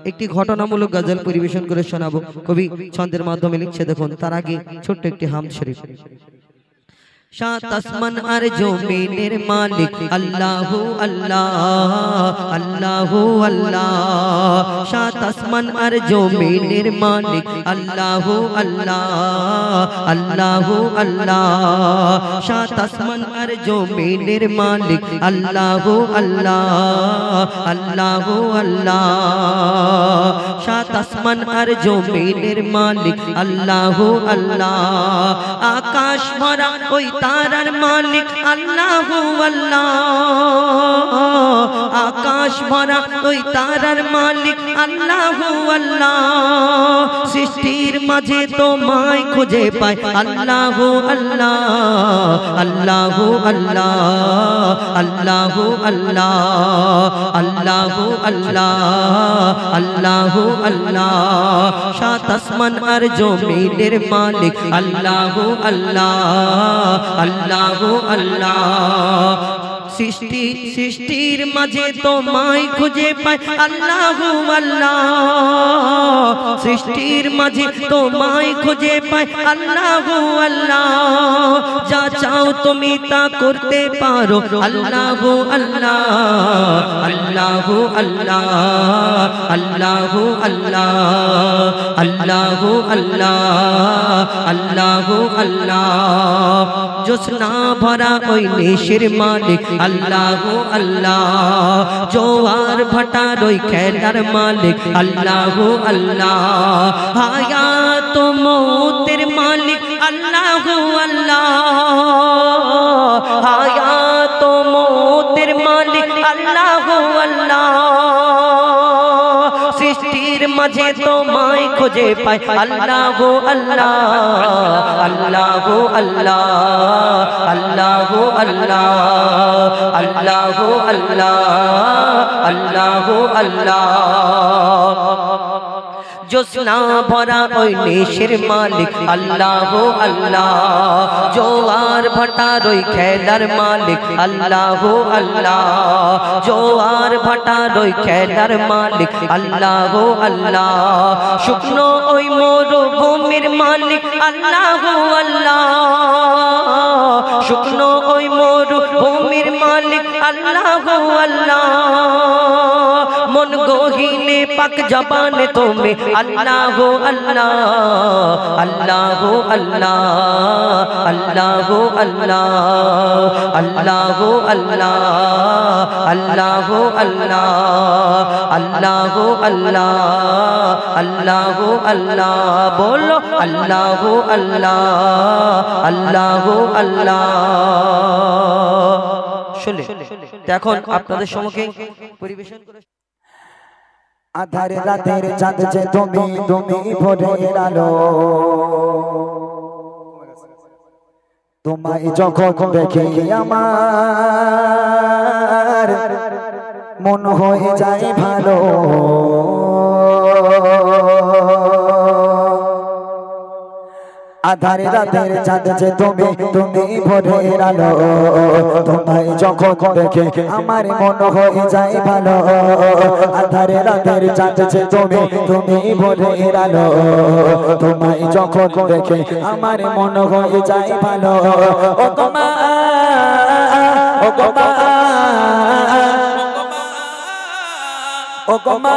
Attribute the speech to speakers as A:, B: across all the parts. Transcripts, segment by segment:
A: একটি ঘটনামূলক গজল পরিবেশন করে শোনাবো। কবি ছন্দের মাধ্যমে লিখছে, দেখুন তার আগে ছোট্ট একটি হামদ শরীফ। সাত আসমান আর জমিনের মালিক আল্লাহু আল্লাহ, আল্লাহু আল্লাহ। সাত আসমান আর জমিনের মালিক আল্লাহু আল্লাহ, আল্লাহু আল্লাহ। সাত আসমান আর জমিনের মালিক আল্লাহু আল্লাহ, আল্লাহু আল্লাহ। সাত আসমান আর জমিনের মালিক আল্লাহু আল্লাহ। আকাশ ভরা ওই তারার মালিক আল্লাহু আল্লাহ, আকাশ ভরা ওই তারার মালিক আল্লাহু আল্লাহ। সৃষ্টির মাঝে তোমায় খুঁজে পাই আল্লাহু আল্লাহ, আল্লাহু আল্লাহ, আল্লাহু আল্লাহ, আল্লাহু আল্লাহ, আল্লাহু আল্লাহ। সাত আসমান আর জমিনের মালিক আল্লাহু আল্লাহ, আল্লাহু আল্লাহ। সৃষ্টির মাঝে তোমায় খুঁজে পাই আল্লাহু আল্লাহ, সৃষ্টির মাঝে তোমায় খুঁজে পাই আল্লাহু আল্লাহ। যা চাও তুমি তা করতে পারো আল্লাহু আল্লাহ, আল্লাহু আল্লাহ, আল্লাহু আল্লাহ, আল্লাহু আল্লাহ, আল্লাহু আল্লাহ। জোছনা ভরা ওই নিশির মালিক আল্লাহু আল্লাহ, জোয়ার ভাটার ওই খেলার মালিক আল্লাহু আল্লাহ। হায়াত মৌতের মালিক আল্লাহু আল্লাহ, হায়াত মৌতের মালিক আল্লাহু আল্লাহ। সৃষ্টির মাঝে তোমায় খুঁজে পাই আল্লাহু আল্লাহ, আল্লাহু আল্লাহ, আল্লাহু আল্লাহ, আল্লাহু আল্লাহ, আল্লাহু আল্লাহ। জোছনা ভরা ওই নিশির মালিক আল্লাহু আল্লাহ, জোয়ার ভাটার ওই খেলার মালিক আল্লাহু আল্লাহ, জোয়ার ভাটার ওই খেলার মালিক আল্লাহু আল্লাহ। শুকনো ওই মরুভূমির মালিক আল্লাহু আল্লাহ, শুকনো ওই মরুভূমির মালিক আল্লাহু আল্লাহ। মন গহিনে পাক জবানে তুমি আল্লাহু আল্লাহ, আল্লাহু আল্লাহ, আল্লাহু আল্লাহ, আল্লাহু আল্লাহ, আল্লাহু আল্লাহ, আল্লাহু আল্লাহ, আল্লাহু আল্লাহ। বলো আল্লাহু আল্লাহ, আল্লাহু আল্লাহ। শুনলে এখন আপনাদের সম্মুখে পরিবেশন করে
B: আধার রাতের চাঁদ যে তুমি তুমি ভোরের আলো, তোমায় যখন দেখি আমার মন হয়ে যায় ভালো। আধার রাতের চাঁদ যে তুমি তুমি ভোরের আলো, তোমায় যখন দেখে আমার মন হয়ে যায় ভালো। আধার রাতের চাঁদ যে তুমি তুমি ভোরের আলো, তোমায় যখন দেখে আমার মন হয়ে যায় ভালো। ও তোমা, ও তোমা, ও গোমা,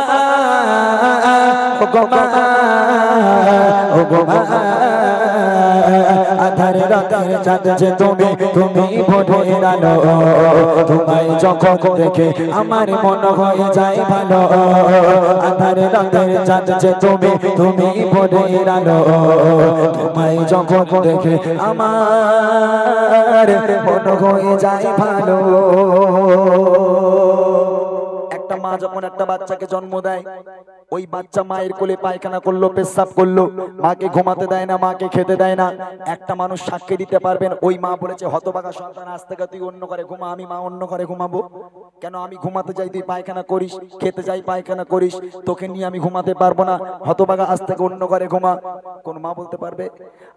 B: ও গোমা, ও গোমা। আধার রাতের চাঁদ যে তুমি তুমি ভোরের আলো, তোমায় যখন দেখে আমার মন হয়ে যায় ভালো। আধার রাতের চাঁদ যে তুমি তুমি ভোরের আলো, তোমায় যখন দেখে আমার মন হয়ে যায় ভালো। একটা মা যখন একটা বাচ্চাকে জন্ম দেয়, ওই বাচ্চা মায়ের কোলে পায়খানা করলো, পেশাব করলো, মাকে ঘুমাতে দেয় না, মাকে খেতে দেয় না। একটা মানুষ সাক্ষী দিতে পারবেন, ওই মা বলেছে, হতভাগা সন্তান, আজ থেকে তুই অন্য ঘরে ঘুমা, আমি মা অন্য ঘরে ঘুমাবো কেন? আমি ঘুমাতে যাই তুই পায়খানা করিস, খেতে যাই পায়খানা করিস, তোকে নিয়ে আমি ঘুমাতে পারবো না, হতভাগা আজ থেকে অন্য ঘরে ঘুমা। কোন মা বলতে পারবে?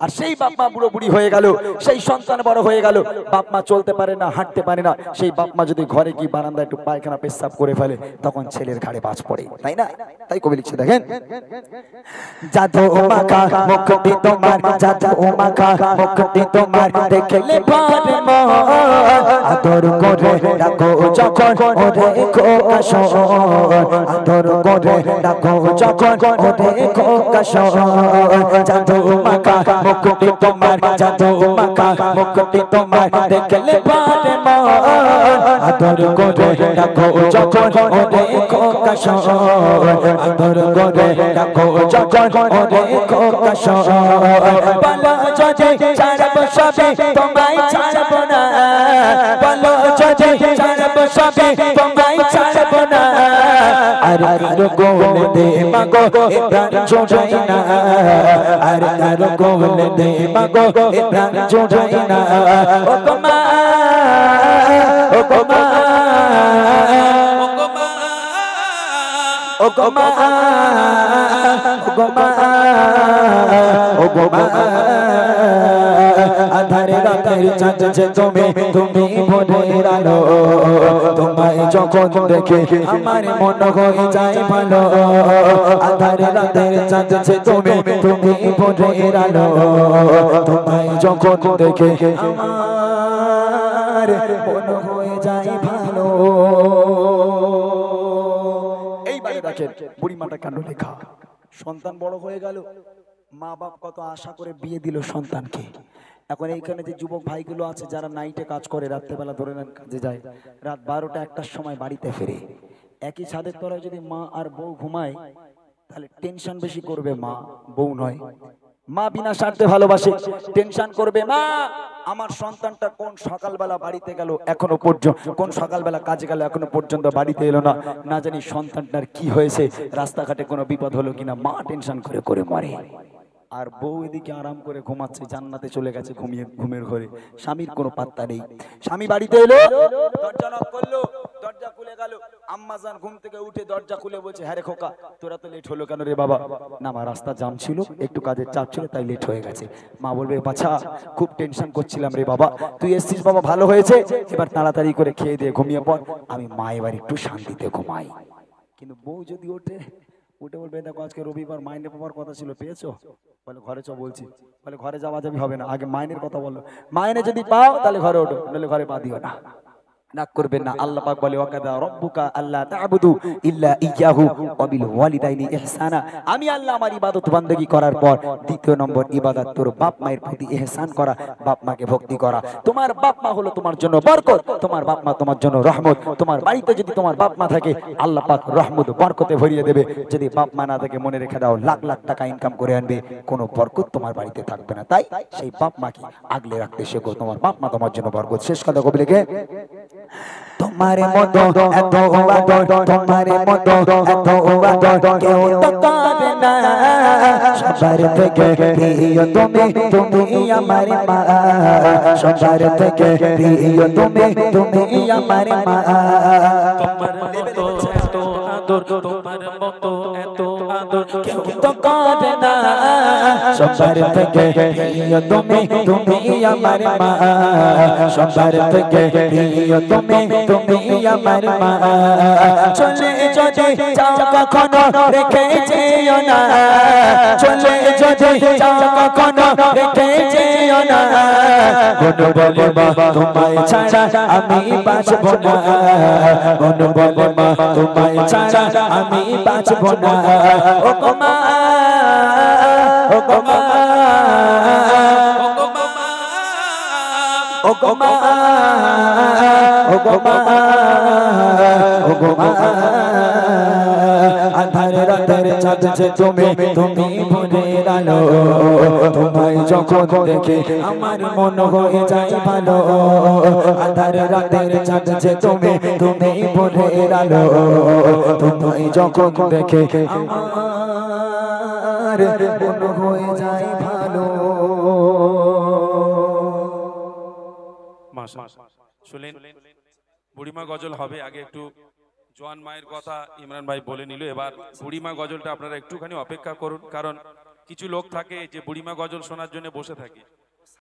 B: আর সেই বাপ মা বুড়ো বুড়ি হয়ে গেল, সেই সন্তান বড় হয়ে গেল, বাপ মা চলতে পারে না, হাঁটতে পারে না, সেই বাপ মা যদি ঘরে কি বারান্দায় একটু পায়খানা পেশাব করে ফেলে, তখন ছেলের ঘাড়ে বাজ পড়ে, তাই না? তাই কবি লিখছে, দেখেন, জাদু মাখা মুখটি তোমার, জাদু মাখা মুখটি তোমার, দেখলে পারে মন, আদর করে ডাকো যখন ওরে খোকা শোন, আদর করে ডাকো যখন ওরে খোকা শোন, জাদু মাখা মুখটি তোমার, জাদু মাখা মুখটি তোমার, দেখলে পারে মন, আদর করে ডাকো যখন ওরে খোকা শোন, আদর করে ডাকো যখন ওরে খোকা শোন, বলো যদি ছাড়ব সবে তোমায় ছাড়ব না, বলো যদি ছাড়ব সবে তোমায় ছাড়ব না, আর কারো গোল দে মাগো এ প্রাণ জোড়াই না, আর কারো গোল দে মাগো এ প্রাণ জোড়াই না, ও গো মা, ও গো মা, ও গো মা, ও গো মা, ও গো মা, আধারে রাতের চাঁদ যে তুমি, তুমি ভোরের আলো, তোমায় যখন দেখে আমার মন হয়ে যায় ভালো, আধারে রাতের চাঁদ যে তুমি, তুমি ভোরের আলো, তোমায় যখন দেখে আমার মন হয়ে যায় ভালো। এইবারে দেখেন বুড়িমাটা কাণ্ড লেখা, সন্তান বড় হয়ে গেল, মা বাপ কত আশা করে বিয়ে দিল সন্তানকে। এখন এইখানে যে যুবক ভাইগুলো আছে যারা নাইটে কাজ করে, রাত্রেবেলা ধরে নেন কাজে যায়, রাত 12টা 1টার সময় বাড়িতে ফেরে, একই ছাদের তলায় যদি মা আর বউ ঘুমায় তাহলে টেনশন বেশি করবে মা, বউ নয়। মা বিনা স্বার্থে ভালোবাসে, টেনশন করবে মা আমার সন্তানটা কোন সকালবেলা বাড়িতে গেল এখনো পর্যন্ত, কোন সকালবেলা কাজে গেল এখনো পর্যন্ত বাড়িতে এলো না, না জানি সন্তানটার কি হয়েছে, রাস্তাঘাটে কোনো বিপদ হলো কিনা, মা টেনশন করে করে মরে। আর বউ এদিকে আরাম করে ঘুমাচ্ছে, জান্নাতে চলে গেছে ঘুমিয়ে ঘুমের ঘরে, স্বামীর কোনো পাত্তা নেই। স্বামী বাড়িতে এলো, দরজা নক করলো, দরজা খুলে গেল, আম্মা জান ঘুম থেকে উঠে দরজা খুলে বলছে, হ্যাঁ রে খোকা তোরা তো লেট হলো কেন রে বাবা? না মা রাস্তা জাম ছিল, একটু কাজের চাপ ছিল তাই লেট হয়ে গেছে। মা বলবে, বাছা খুব টেনশন করছিলাম রে বাবা, তুই এসছিস বাবা ভালো হয়েছে, এবার তাড়াতাড়ি করে খেয়ে দিয়ে ঘুমিয়ে পড়, আমি মা এবার একটু শান্তিতে ঘুমাই। কিন্তু বউ যদি ওঠে, উঠে বলবে, দেখো আজকে রবিবার মাইনে পাওয়ার কথা ছিল, পেয়েছো? বলে ঘরে চ বলছি। বলে ঘরে যাওয়া যাবি হবে না, আগে মাইনের কথা বলো, মাইনে যদি পাও তাহলে ঘরে ওঠো, নাহলে ঘরে পা দিও না। নাক করবেন না। আল্লাহ পাক বলে, ওয়াকাদা রাব্বুকা আল্লা তা'বুদু ইল্লা ইয়্যাহু ওয়া বিল ওয়ালিদাইনি ইহসানা। আমি আল্লাহ আমার ইবাদত বান্দেগী করার পর দ্বিতীয় নম্বর ইবাদত তোর বাপ মায়ের প্রতি ইহসান করা, বাপ মাকে ভক্তি করা। তোমার বাপ মা হলো তোমার জন্য বরকত, তোমার বাপ মা তোমার জন্য রহমত। তোমার বাড়িতে যদি তোমার বাপ মা থাকে আল্লাহ পাক রহমত বরকতে ভরিয়ে দেবে। যদি বাপ মা না থাকে মনে রেখে দাও, লাখ লাখ টাকা ইনকাম করে আনবে, কোনো বরকত তোমার বাড়িতে থাকবে না। তাই সেই বাপ মাকে আগলে রাখতে শেখো, তোমার বাপ মা তোমার জন্য বরকত। শেষ কথা কবি লিখে, তোমার মতো এত আদর, তোমার মতো এত আদর কেউ তো করে না, সবার থেকে প্রিয় তুমি, তুমি আমার মা, সবার থেকে প্রিয় তুমি, তুমি আমার মা।
A: তোমার মতো এত আদর, তোমার মতো এত আদর
B: কেউ তো করে না, সবার থেকে প্রিয় তুমি, তুমি আমার মা, সবার থেকে প্রিয় তুমি, তুমি আমার মা। চলে যদি যাও কখনো রেখে যেও না, চলে যদি যাও কখনো রেখে যেও না, বনু বলে মা তোমায় ছাড়া আমি বাঁচব না, বনু বলে মা তোমায় ছাড়া আমি বাঁচব না। ও গো মা, ও গো মা, ও গো মা, ও গো মা, ও গো মা, আধার রাতের চাঁদ যে তুমি, তুমি ভোরের আলো, তোমায় যখন দেখে আমার মন হয়ে যায় ভালো, আধার রাতের চাঁদ যে তুমি, তুমি ভোরের আলো, তোমায় যখন দেখে আমার মন হয়ে যায় ভালো।
C: শুনলেন বুড়িমা গজল হবে, আগে একটু জোয়ান মায়ের কথা ইমরান ভাই বলে নিল। এবার বুড়িমা গজলটা আপনারা একটুখানি অপেক্ষা করুন, কারণ কিছু লোক থাকে যে বুড়িমা গজল শোনার জন্য বসে থাকে।